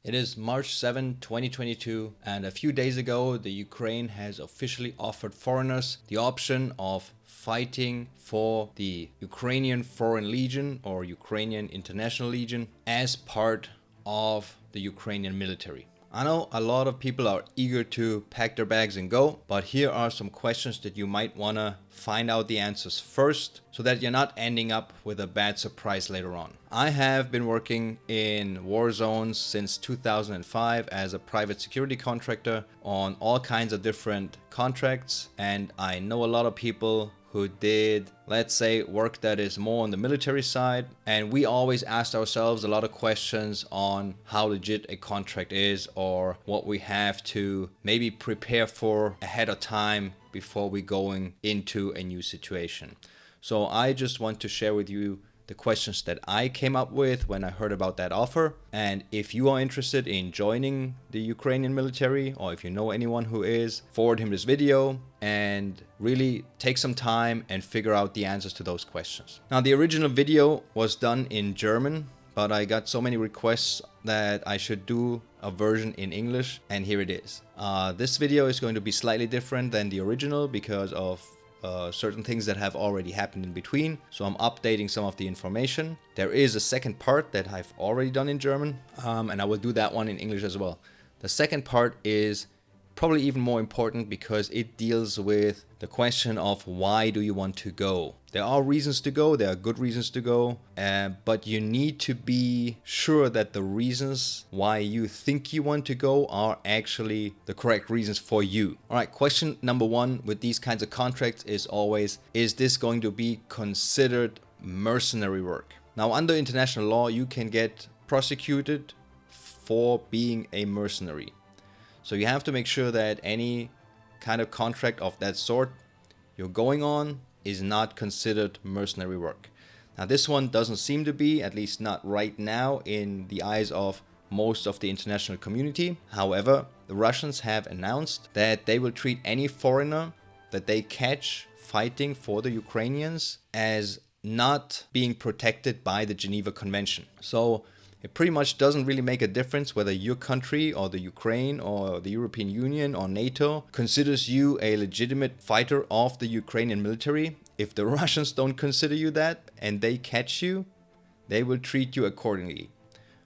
It is March 7, 2022, and a few days ago, the Ukraine has officially offered foreigners the option of fighting for the Ukrainian Foreign Legion or Ukrainian International Legion as part of the Ukrainian military. I know a lot of people are eager to pack their bags and go, but here are some questions that you might want to find out the answers first so that you're not ending up with a bad surprise later on. I have been working in war zones since 2005 as a private security contractor on all kinds of different contracts, and I know a lot of people who did, let's say, work that is more on the military side. And we always asked ourselves a lot of questions on how legit a contract is or what we have to maybe prepare for ahead of time before we going into a new situation. So I just want to share with you the questions that I came up with when I heard about that offer. And if you are interested in joining the Ukrainian military, or if you know anyone who is, forward him this video and really take some time and figure out the answers to those questions. Now, the original video was done in German, but I got so many requests that I should do a version in English, and here it is. This video is going to be slightly different than the original because of certain things that have already happened in between. So I'm updating some of the information. There is a second part that I've already done in German, and I will do that one in English as well. The second part is probably even more important because it deals with the question of why do you want to go. There are reasons to go, there are good reasons to go, but you need to be sure that the reasons why you think you want to go are actually the correct reasons for you. All right, question number one with these kinds of contracts is always, is this going to be considered mercenary work? Now, under international law, you can get prosecuted for being a mercenary. So you have to make sure that any kind of contract of that sort you're going on is not considered mercenary work. Now, this one doesn't seem to be, at least not right now, in the eyes of most of the international community. However, the Russians have announced that they will treat any foreigner that they catch fighting for the Ukrainians as not being protected by the Geneva Convention. So it pretty much doesn't really make a difference whether your country or the Ukraine or the European Union or NATO considers you a legitimate fighter of the Ukrainian military. If the Russians don't consider you that and they catch you, they will treat you accordingly,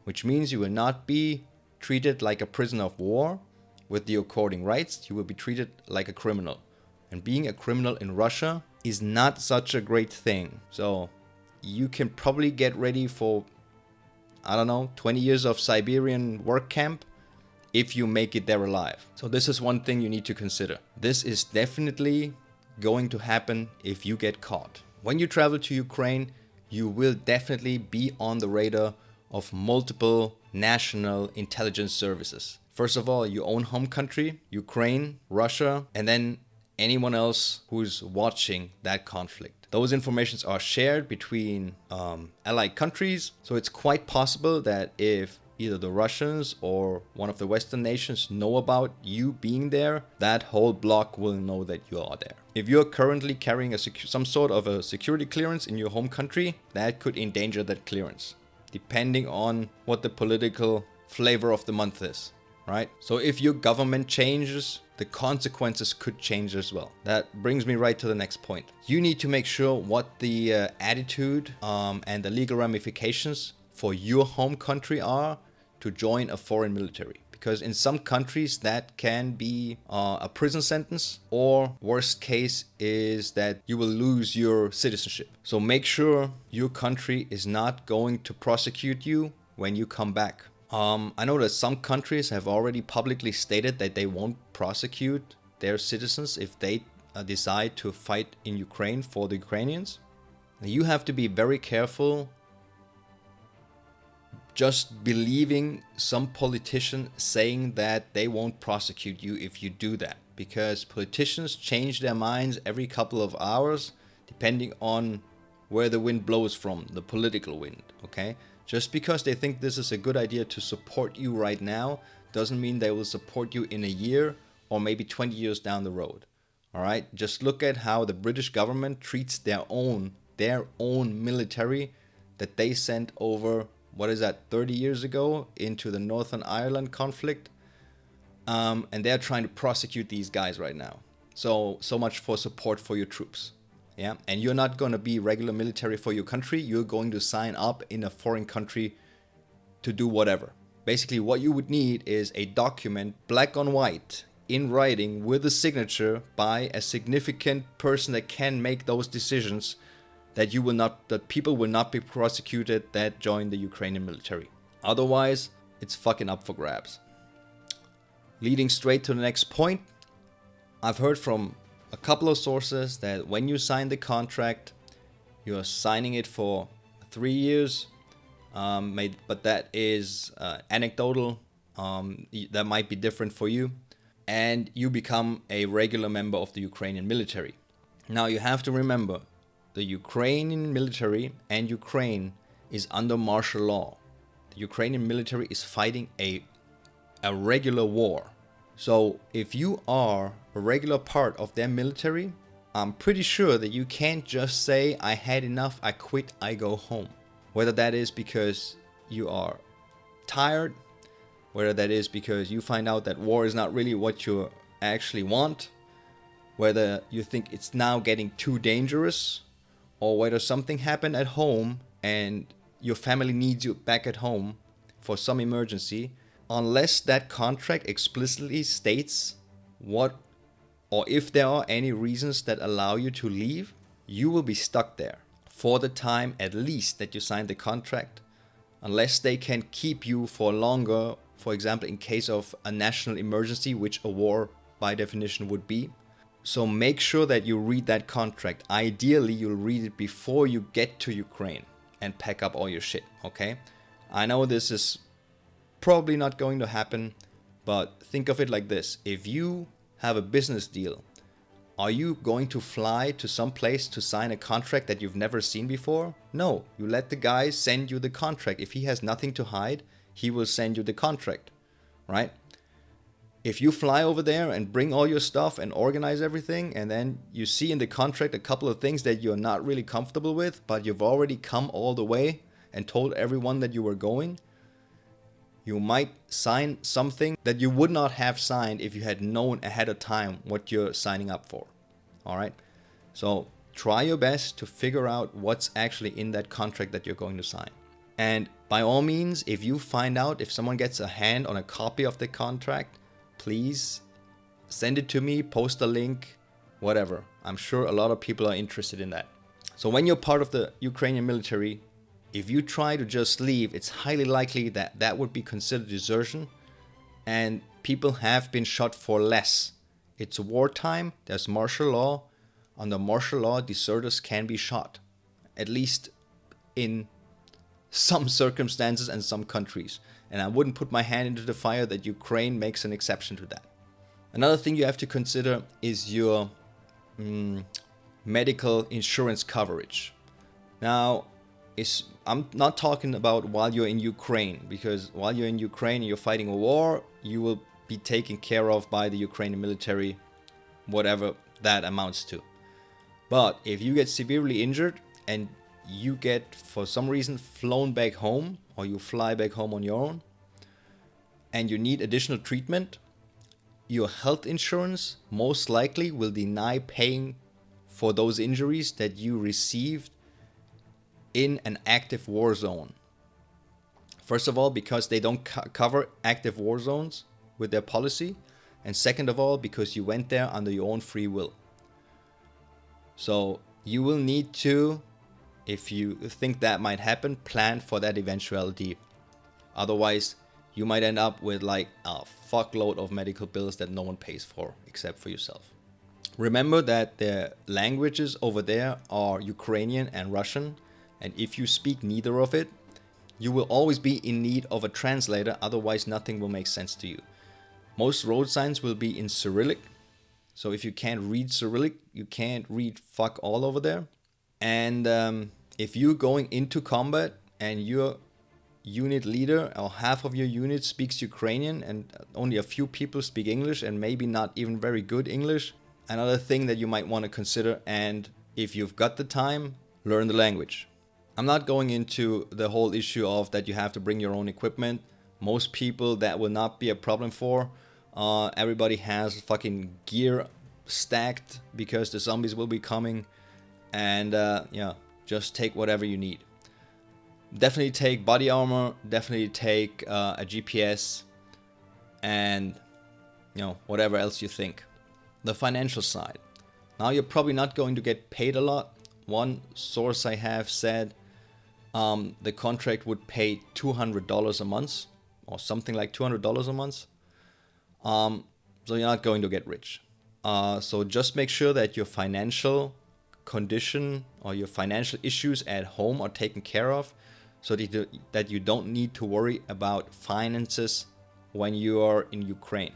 which means you will not be treated like a prisoner of war with the according rights. You will be treated like a criminal. And being a criminal in Russia is not such a great thing. So you can probably get ready for, I don't know, 20 years of Siberian work camp if you make it there alive. So this is one thing you need to consider. This is definitely going to happen if you get caught. When you travel to Ukraine, you will definitely be on the radar of multiple national intelligence services. First of all, your own home country, Ukraine, Russia, and then anyone else who's watching that conflict. Those informations are shared between allied countries, so it's quite possible that if either the Russians or one of the Western nations know about you being there, that whole bloc will know that you are there. If you're currently carrying some sort of a security clearance in your home country, that could endanger that clearance, depending on what the political flavor of the month is, right? So if your government changes, the consequences could change as well. That brings me right to the next point. You need to make sure what the attitude and the legal ramifications for your home country are to join a foreign military. Because in some countries that can be a prison sentence, or worst case is that you will lose your citizenship. So make sure your country is not going to prosecute you when you come back. I know that some countries have already publicly stated that they won't prosecute their citizens if they decide to fight in Ukraine for the Ukrainians. You have to be very careful just believing some politician saying that they won't prosecute you if you do that, because politicians change their minds every couple of hours depending on where the wind blows from, the political wind, okay? Just because they think this is a good idea to support you right now doesn't mean they will support you in a year or maybe 20 years down the road. All right? Just look at how the British government treats their own military that they sent over what is that, 30 years ago into the Northern Ireland conflict. And they're trying to prosecute these guys right now. So much for support for your troops. Yeah, and you're not going to be regular military for your country. You're going to sign up in a foreign country to do whatever. Basically, what you would need is a document, black on white, in writing, with a signature by a significant person that can make those decisions, that people will not be prosecuted that join the Ukrainian military. Otherwise, it's fucking up for grabs. Leading straight to the next point, I've heard from a couple of sources that when you sign the contract, you're signing it for 3 years, but that is anecdotal. That might be different for you. And you become a regular member of the Ukrainian military. Now you have to remember, the Ukrainian military and Ukraine is under martial law. The Ukrainian military is fighting a regular war. So if you are a regular part of their military, I'm pretty sure that you can't just say, I had enough, I quit, I go home. Whether that is because you are tired, whether that is because you find out that war is not really what you actually want, whether you think it's now getting too dangerous, or whether something happened at home and your family needs you back at home for some emergency, unless that contract explicitly states what or if there are any reasons that allow you to leave, you will be stuck there for the time at least that you signed the contract, unless they can keep you for longer, for example, in case of a national emergency, which a war by definition would be. So make sure that you read that contract. Ideally, you'll read it before you get to Ukraine and pack up all your shit, okay? I know this is probably not going to happen, but think of it like this. If you have a business deal, are you going to fly to some place to sign a contract that you've never seen before? No, you let the guy send you the contract. If he has nothing to hide, he will send you the contract, right? If you fly over there and bring all your stuff and organize everything, and then you see in the contract a couple of things that you're not really comfortable with, but you've already come all the way and told everyone that you were going, you might sign something that you would not have signed if you had known ahead of time what you're signing up for. All right? So try your best to figure out what's actually in that contract that you're going to sign. And by all means, if you find out, if someone gets a hand on a copy of the contract, please send it to me, post a link, whatever. I'm sure a lot of people are interested in that. So when you're part of the Ukrainian military, if you try to just leave, it's highly likely that that would be considered desertion, and people have been shot for less. It's wartime, there's martial law. Under martial law, deserters can be shot, at least in some circumstances and some countries. And I wouldn't put my hand into the fire that Ukraine makes an exception to that. Another thing you have to consider is your medical insurance coverage. Now, I'm not talking about while you're in Ukraine, because while you're in Ukraine and you're fighting a war, you will be taken care of by the Ukrainian military, whatever that amounts to. But if you get severely injured and you get, for some reason, flown back home, or you fly back home on your own, and you need additional treatment, your health insurance most likely will deny paying for those injuries that you received in an active war zone. First of all, because they don't cover active war zones with their policy. And second of all, because you went there under your own free will. So you will need to, if you think that might happen, plan for that eventuality. Otherwise, you might end up with like a fuckload of medical bills that no one pays for except for yourself. Remember that the languages over there are Ukrainian and Russian. And if you speak neither of it, you will always be in need of a translator, otherwise nothing will make sense to you. Most road signs will be in Cyrillic. So if you can't read Cyrillic, you can't read fuck all over there. And if you're going into combat and your unit leader or half of your unit speaks Ukrainian and only a few people speak English and maybe not even very good English, another thing that you might want to consider, and if you've got the time, learn the language. I'm not going into the whole issue of that you have to bring your own equipment. Most people that will not be a problem for. Everybody has fucking gear stacked because the zombies will be coming. And yeah, just take whatever you need. Definitely take body armor, definitely take a GPS, and whatever else you think. The financial side. Now you're probably not going to get paid a lot. One source I have said the contract would pay $200 a month, or something like $200 a month. So you're not going to get rich. So just make sure that your financial condition or your financial issues at home are taken care of, so that you don't need to worry about finances when you are in Ukraine.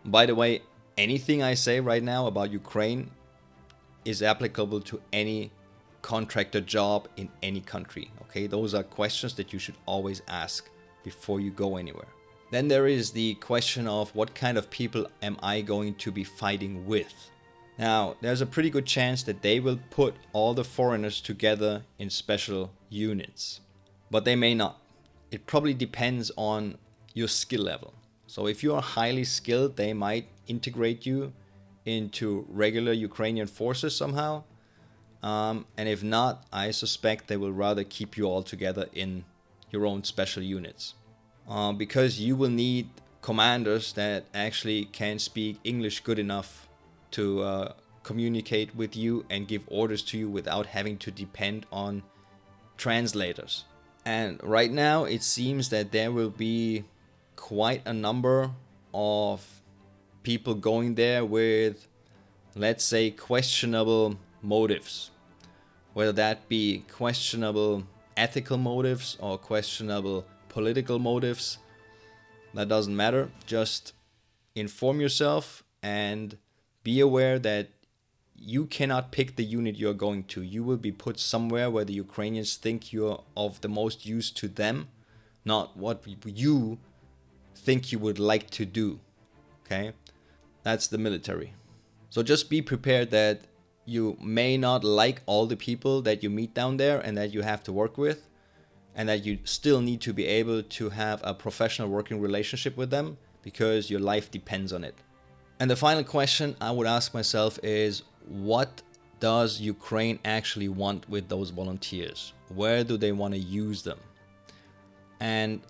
By the way, anything I say right now about Ukraine is applicable to any contractor job in any country. Okay, those are questions that you should always ask before you go anywhere. Then there is the question of what kind of people am I going to be fighting with? Now, there's a pretty good chance that they will put all the foreigners together in special units, but they may not. It probably depends on your skill level. So if you are highly skilled, they might integrate you into regular Ukrainian forces somehow. And if not, I suspect they will rather keep you all together in your own special units. Because you will need commanders that actually can speak English good enough to communicate with you and give orders to you without having to depend on translators. And right now it seems that there will be quite a number of people going there with, let's say, questionable motives. Whether that be questionable ethical motives or questionable political motives, that doesn't matter. Just inform yourself and be aware that you cannot pick the unit you're going to. You will be put somewhere where the Ukrainians think you're of the most use to them, not what you think you would like to do. Okay? That's the military. So just be prepared that you may not like all the people that you meet down there and that you have to work with, and that you still need to be able to have a professional working relationship with them because your life depends on it. And the final question I would ask myself is, what does Ukraine actually want with those volunteers? Where do they want to use them? And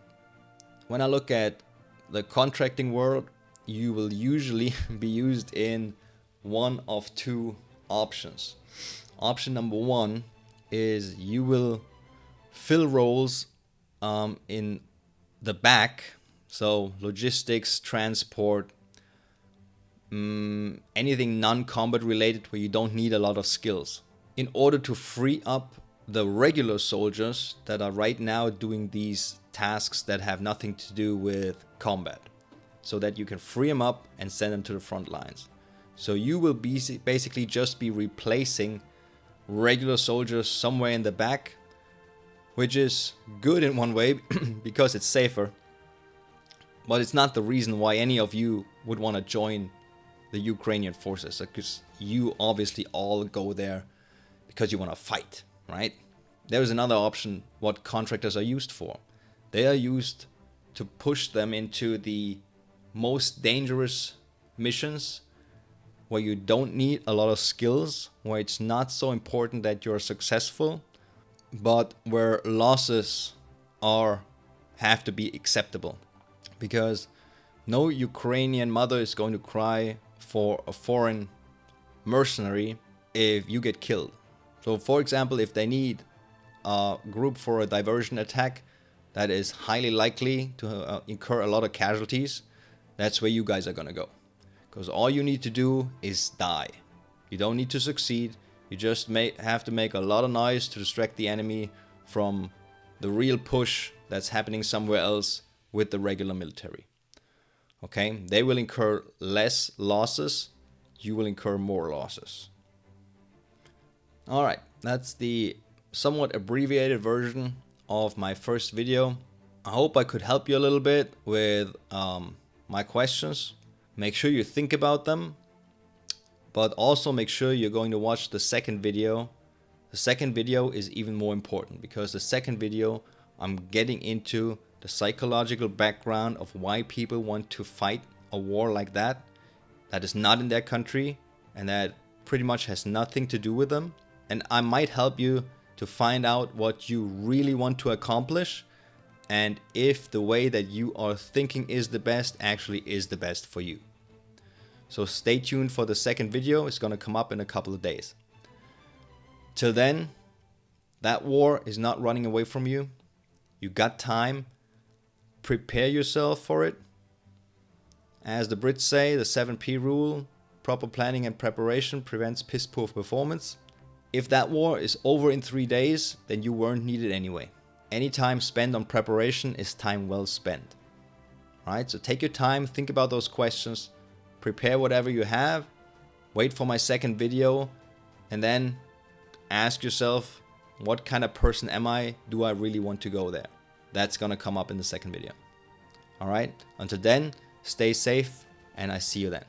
when I look at the contracting world, you will usually be used in one of two options. Option number one is you will fill roles in the back, so logistics, transport, anything non-combat related where you don't need a lot of skills, in order to free up the regular soldiers that are right now doing these tasks that have nothing to do with combat, so that you can free them up and send them to the front lines. So you will be basically just be replacing regular soldiers somewhere in the back, which is good in one way because it's safer, but it's not the reason why any of you would want to join the Ukrainian forces, because you obviously all go there because you want to fight, right? There is another option what contractors are used for. They are used to push them into the most dangerous missions where you don't need a lot of skills, where it's not so important that you're successful, but where losses have to be acceptable. Because no Ukrainian mother is going to cry for a foreign mercenary if you get killed. So for example, if they need a group for a diversion attack that is highly likely to incur a lot of casualties, that's where you guys are gonna go. Because all you need to do is die. You don't need to succeed. You just have to make a lot of noise to distract the enemy from the real push that's happening somewhere else with the regular military. Okay, they will incur less losses, you will incur more losses. Alright, that's the somewhat abbreviated version of my first video. I hope I could help you a little bit with my questions. Make sure you think about them, but also make sure you're going to watch the second video The second video is even more important because the second video I'm getting into the psychological background of why people want to fight a war like that is not in their country and that pretty much has nothing to do with them. And I might help you to find out what you really want to accomplish and if the way that you are thinking is the best actually is the best for you. So stay tuned for the second video. It's going to come up in a couple of days. Till then, that war is not running away from you. You got time. Prepare yourself for it. As the Brits say, the 7P rule, proper planning and preparation prevents piss poor performance. If that war is over in 3 days, then you weren't needed anyway. Any time spent on preparation is time well spent. Alright, so take your time, think about those questions, prepare whatever you have, wait for my second video, and then ask yourself, what kind of person am I? Do I really want to go there? That's gonna come up in the second video. Alright, until then, stay safe, and I see you then.